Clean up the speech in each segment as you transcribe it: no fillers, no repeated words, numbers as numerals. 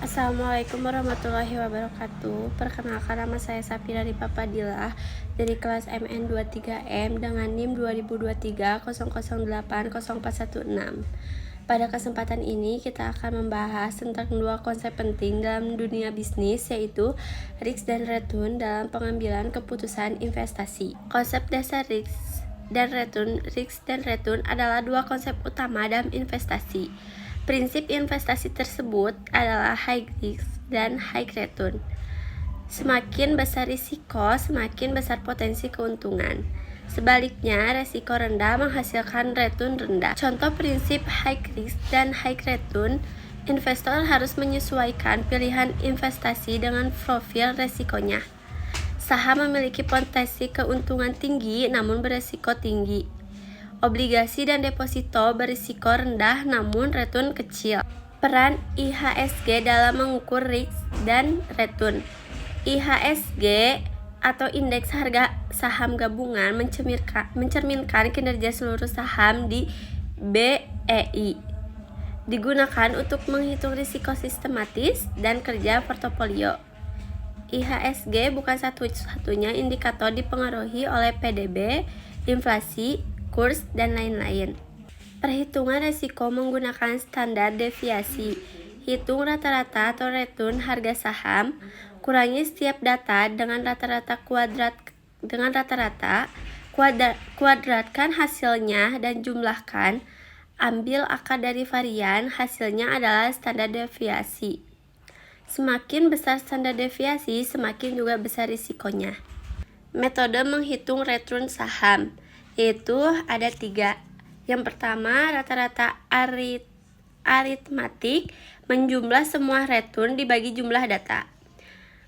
Assalamualaikum warahmatullahi wabarakatuh. Perkenalkan, nama saya Safira Ripa Fadilah dari kelas MN23M dengan NIM 202300804116. Pada kesempatan ini kita akan membahas tentang dua konsep penting dalam dunia bisnis, yaitu risk dan return dalam pengambilan keputusan investasi. Konsep dasar risk dan return adalah dua konsep utama dalam investasi. Prinsip investasi tersebut adalah high risk dan high return. Semakin besar risiko, semakin besar potensi keuntungan. Sebaliknya, risiko rendah menghasilkan return rendah. Contoh prinsip high risk dan high return: investor harus menyesuaikan pilihan investasi dengan profil risikonya. Saham memiliki potensi keuntungan tinggi namun berisiko tinggi. Obligasi dan deposito berisiko rendah namun return kecil. Peran IHSG dalam mengukur risk dan return. IHSG atau indeks harga saham gabungan mencerminkan kinerja seluruh saham di BEI. Digunakan untuk menghitung risiko sistematis dan kerja portofolio. IHSG bukan satu-satunya indikator dipengaruhi oleh PDB, inflasi, kurs, dan lain-lain. Perhitungan risiko menggunakan standar deviasi. Hitung rata-rata atau return harga saham, kurangi setiap data dengan rata-rata kuadratkan hasilnya dan jumlahkan. Ambil akar dari varian, hasilnya adalah standar deviasi. Semakin besar standar deviasi, semakin juga besar risikonya. Metode menghitung return saham yaitu ada 3. Yang pertama, rata-rata aritmatik, menjumlah semua return dibagi jumlah data.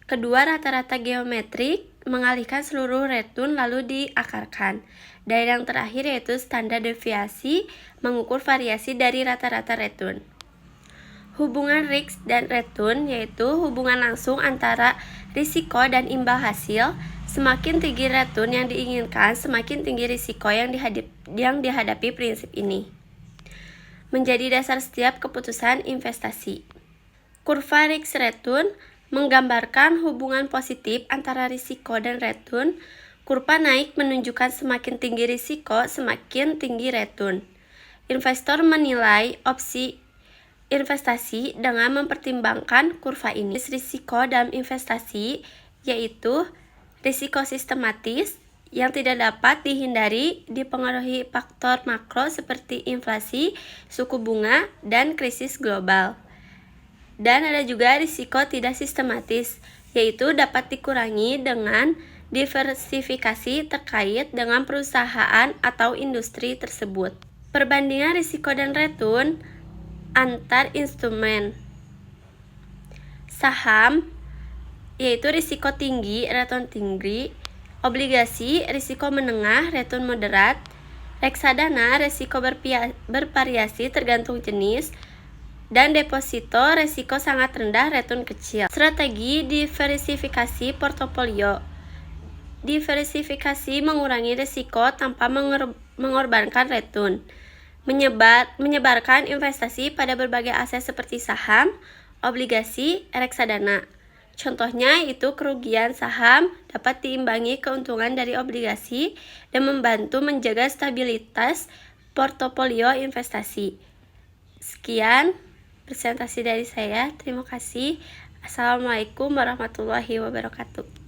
Kedua, rata-rata geometrik, mengalihkan seluruh return lalu diakarkan. Dan yang terakhir yaitu standar deviasi, mengukur variasi dari rata-rata return. Hubungan risk dan return yaitu hubungan langsung antara risiko dan imbal hasil. Semakin tinggi return yang diinginkan, semakin tinggi risiko yang dihadapi. Prinsip ini menjadi dasar setiap keputusan investasi. Kurva risk return menggambarkan hubungan positif antara risiko dan return. Kurva naik menunjukkan semakin tinggi risiko, semakin tinggi return. Investor menilai opsi investasi dengan mempertimbangkan kurva ini. Risiko dalam investasi yaitu risiko sistematis yang tidak dapat dihindari, dipengaruhi faktor makro seperti inflasi, suku bunga, dan krisis global. Dan ada juga risiko tidak sistematis, yaitu dapat dikurangi dengan diversifikasi terkait dengan perusahaan atau industri tersebut. Perbandingan risiko dan return antar instrumen. Saham yaitu risiko tinggi, return tinggi. Obligasi, risiko menengah, return moderat. Reksadana, risiko bervariasi tergantung jenis. Dan deposito, risiko sangat rendah, return kecil. Strategi diversifikasi portofolio. Diversifikasi mengurangi risiko tanpa mengorbankan return. Menyebarkan investasi pada berbagai aset seperti saham, obligasi, reksadana. Contohnya itu kerugian saham dapat diimbangi keuntungan dari obligasi dan membantu menjaga stabilitas portofolio investasi. Sekian presentasi dari saya. Terima kasih. Assalamualaikum warahmatullahi wabarakatuh.